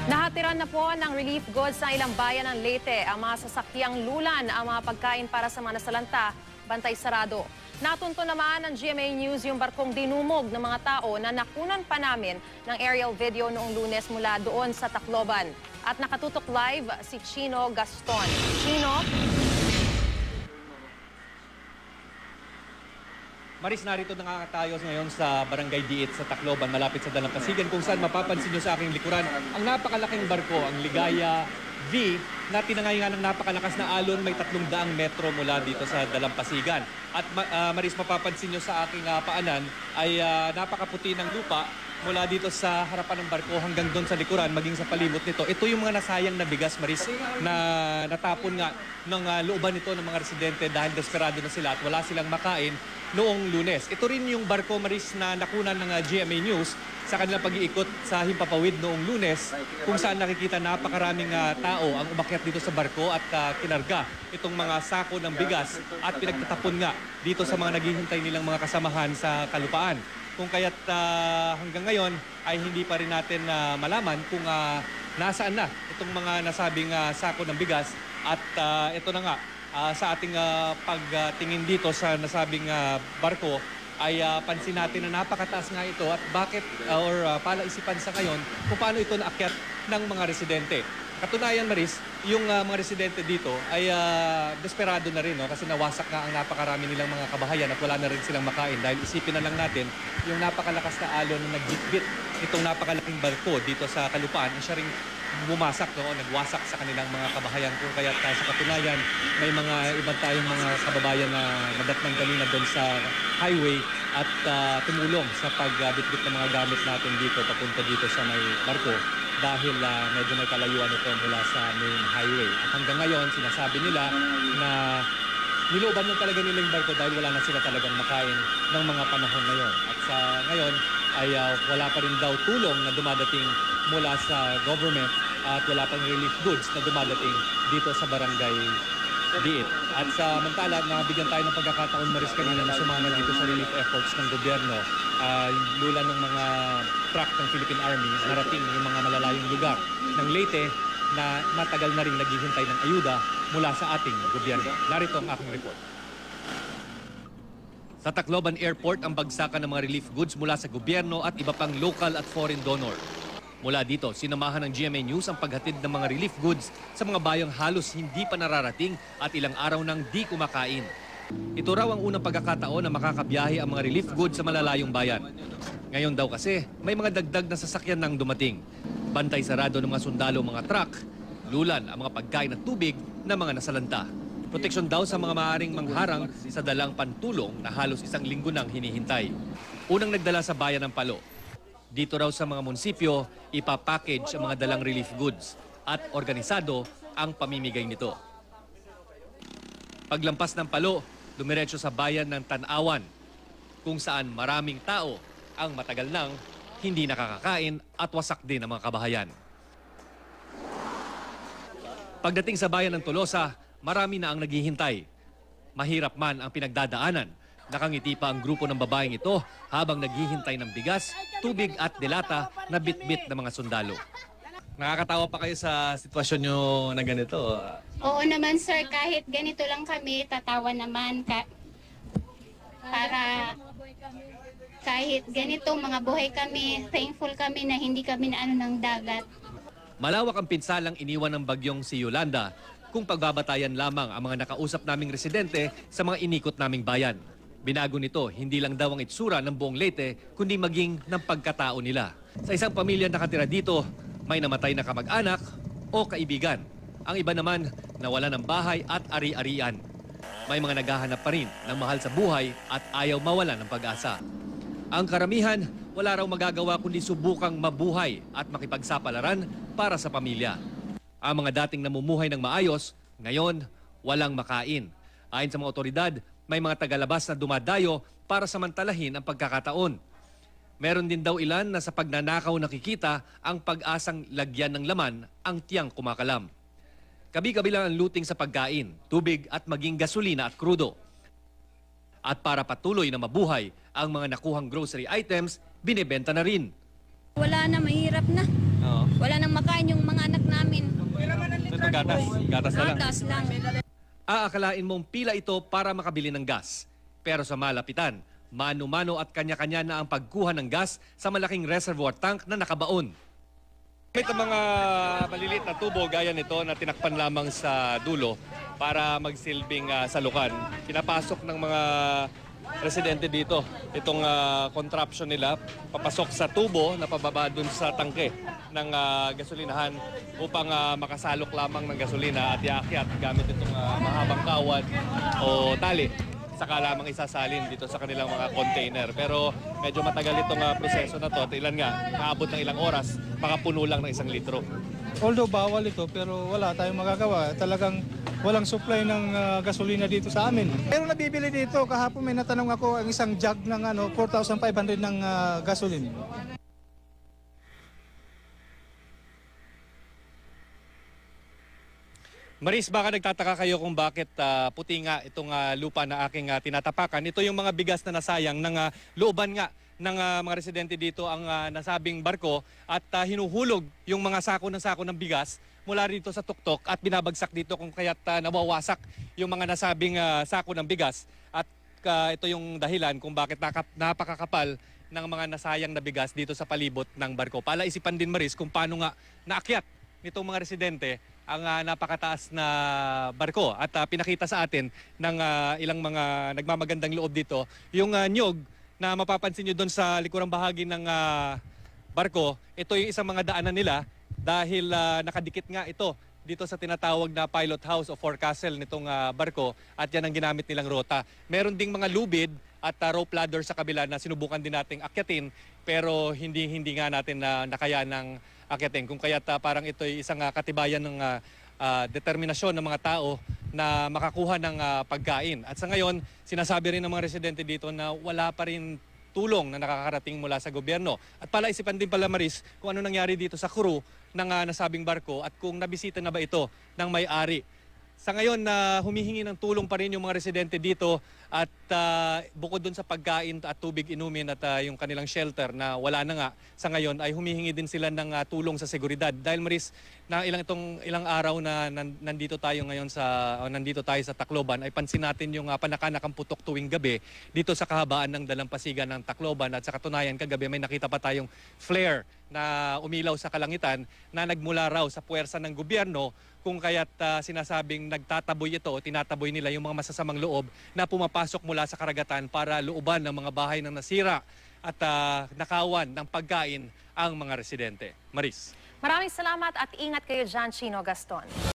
Nahatiran na po ng relief goods sa ilang bayan ng Leyte. Ang mga sasakyang lulan ang mga pagkain para sa mga nasalanta, bantay sarado. Natunto naman ng GMA News yung barkong dinumog ng mga tao na nakunan pa namin ng aerial video noong Lunes mula doon sa Tacloban. At nakatutok live si Chino Gaston. Chino? Maris, narito na nga tayo ngayon sa Barangay Diit sa Tacloban, malapit sa Dalampasigan, kung saan mapapansin nyo sa aking likuran ang napakalaking barko, ang Ligaya V, na tinangay nga ng napakalakas na alon, may 300 metro mula dito sa Dalampasigan. At Maris, mapapansin nyo sa aking paanan ay napakaputi ng lupa mula dito sa harapan ng barko hanggang doon sa likuran, maging sa palibot nito. Ito yung mga nasayang na bigas, Maris, na natapon nga ng looban nito ng mga residente dahil desperado na sila at wala silang makain noong Lunes. Ito rin yung barko, Maris, na nakunan ng GMA News sa kanilang pag-iikot sa Himpapawid noong Lunes, kung saan nakikita napakaraming tao ang umakyat dito sa barko at kinarga itong mga sako ng bigas at pinagtatapon nga dito sa mga naghihintay nilang mga kasamahan sa kalupaan. Kung kaya't hanggang ngayon ay hindi pa rin natin malaman kung nasaan na itong mga nasabing sako ng bigas at ito na nga sa ating pagtingin dito sa nasabing barko ay pansin natin na napakataas nga ito at bakit palaisipan sa ngayon kung paano ito naakyat ng mga residente. Katunayan, Maris, yung mga residente dito ay desperado na rin, no? Kasi nawasak nga ang napakarami nilang mga kabahayan at wala na rin silang makain dahil isipin na lang natin yung napakalakas na alon na nagbitbit itong napakalaking barko dito sa kalupaan na siya ring bumasak, no? Nagwasak sa kanilang mga kabahayan. Kung kaya sa katunayan, may mga ibang tayong mga kababayan na nadatnan kanina doon sa highway at tumulong sa pagbitbit ng mga gamit natin dito papunta dito sa may barko dahil medyo may kalayuan ito mula sa main highway. At hanggang ngayon, sinasabi nila na nilooban lang talaga nila yung barko dahil wala na sila talagang makain ng mga panahon na yon. At sa ngayon ay wala pa rin daw tulong na dumadating mula sa government at wala pang relief goods na dumadating dito sa Barangay Diit. At sa mantala, nabigyan tayo ng pagkakataon, Maris, kanina na sumama dito sa relief efforts ng gobyerno. Lula ng mga truck ng Philippine Army, narating yung mga malalayong lugar ng Leyte na matagal na rin naghihintay ng ayuda mula sa ating gobyerno. Narito ang aking report. Sa Tacloban Airport, ang bagsakan ng mga relief goods mula sa gobyerno at iba pang local at foreign donor. Mula dito, sinamahan ng GMA News ang paghatid ng mga relief goods sa mga bayang halos hindi pa nararating at ilang araw nang di kumakain. Ito raw ang unang pagkakataon na makakabiyahe ang mga relief goods sa malalayong bayan. Ngayon daw kasi, may mga dagdag na sasakyan nang dumating. Bantay sarado ng mga sundalo, mga truck, lulan ang mga pagkain at tubig ng mga nasalanta. Proteksyon daw sa mga maaaring mangharang sa dalang pantulong na halos 1 linggo nang hinihintay. Unang nagdala sa bayan ng Palo. Dito raw sa mga munisipyo, ipapackage ang mga dalang relief goods at organisado ang pamimigay nito. Paglampas ng Palo, dumiretso sa bayan ng Tanawan, kung saan maraming tao ang matagal nang hindi nakakakain at wasak din ang mga kabahayan. Pagdating sa bayan ng Tolosa, marami na ang naghihintay. Mahirap man ang pinagdadaanan. Nakangiti pa ang grupo ng babaeng ito habang naghihintay ng bigas, tubig at delata na bitbit ng mga sundalo. Nakakatawa pa kayo sa sitwasyon nyo na ganito? Oo naman sir, kahit ganito lang kami, tatawa naman. Para kahit ganito, mga buhay kami, thankful kami na hindi kami na ng dagat. Malawak ang pinsalang iniwan ng bagyong si Yolanda kung pagbabatayan lamang ang mga nakausap naming residente sa mga inikot naming bayan. Binago nito, hindi lang daw ang itsura ng buong Leyte, kundi maging ng pagkatao nila. Sa isang pamilya nakatira dito, may namatay na kamag-anak o kaibigan. Ang iba naman, nawala ng bahay at ari-arian. May mga naghahanap pa rin ng mahal sa buhay at ayaw mawala ng pag-asa. Ang karamihan, wala raw magagawa kundi subukang mabuhay at makipagsapalaran para sa pamilya. Ang mga dating namumuhay ng maayos, ngayon, walang makain. Ayon sa mga otoridad, may mga tagalabas na dumadayo para samantalahin ang pagkakataon. Meron din daw ilan na sa pagnanakaw nakikita ang pag-asang lagyan ng laman ang tiyang kumakalam. Kabi-kabilang ang looting sa pagkain, tubig at maging gasolina at krudo. At para patuloy na mabuhay, ang mga nakuhang grocery items binebenta na rin. Wala na, mahirap na. Oo. Wala nang makain yung gatas? Gatas na lang. Gatas lang. Aakalain mong pila ito para makabili ng gas. Pero sa malapitan, mano-mano at kanya-kanya na ang pagkuha ng gas sa malaking reservoir tank na nakabaon. May mga maliliit na tubo gaya nito na tinakpan lamang sa dulo para magsilbing salukan. Pinapasok ng mga residente dito itong contraption nila papasok sa tubo na pababa dun sa tangke ng gasolinahan upang makasalok lamang ng gasolina at iakyat gamit itong mahabang kawad o tali. Saka lamang isasalin dito sa kanilang mga container. Pero medyo matagal itong proseso na to. At ilan nga, naabot ng ilang oras, makapuno lang ng 1 litro. Although bawal ito, pero wala tayong magagawa. Talagang walang supply ng gasolina dito sa amin. Pero nabibili dito, kahapon may natanong ako ang isang jug ng 4,500 ng gasoline. Maris, baka nagtataka kayo kung bakit puti nga itong lupa na aking tinatapakan. Ito yung mga bigas na nasayang ng looban nga ng mga residente dito ang nasabing barko at hinuhulog yung mga sako ng bigas mula rito sa tuktok at binabagsak dito kung kaya't nawawasak yung mga nasabing sako ng bigas. At ito yung dahilan kung bakit napakakapal ng mga nasayang na bigas dito sa palibot ng barko. Palaisipan din, Maris, kung paano nga naakyat nitong mga residente ang napakataas na barko. At pinakita sa atin ng ilang mga nagmamagandang loob dito yung nyog na mapapansin nyo doon sa likurang bahagi ng barko. Ito yung isang mga daanan nila dahil nakadikit nga ito dito sa tinatawag na pilot house o forecastle nitong barko at yan ang ginamit nilang rota. Meron ding mga lubid at rope ladder sa kabila na sinubukan din nating akyatin pero hindi nga natin nakayanang akyatin. Kung kaya't parang ito ay isang katibayan ng determinasyon ng mga tao na makakuha ng pagkain. At sa ngayon, sinasabi rin ng mga residente dito na wala pa rin tulong na nakakarating mula sa gobyerno. At palaisipan din pala, Maris, kung ano nangyari dito sa crew ng nasabing barko at kung nabisita na ba ito ng may-ari. Sa ngayon, humihingi ng tulong pa rin yung mga residente dito at bukod dun sa pagkain at tubig inumin at yung kanilang shelter na wala na nga, sa ngayon ay humihingi din sila ng tulong sa seguridad. Dahil, Maris, na ilang araw na nandito tayo ngayon nandito tayo sa Tacloban ay pansin natin yung panakanakang putok tuwing gabi dito sa kahabaan ng dalampasigan ng Tacloban at sa katunayan kagabi may nakita pa tayong flare na umilaw sa kalangitan na nagmula raw sa puwersa ng gobyerno kung kaya't sinasabing nagtataboy ito o tinataboy nila yung mga masasamang loob na pumapasok mula sa karagatan para looban ng mga bahay ng nasira at nakawan ng pagkain ang mga residente. Maris. Maraming salamat at ingat kayo dyan, Chino Gaston.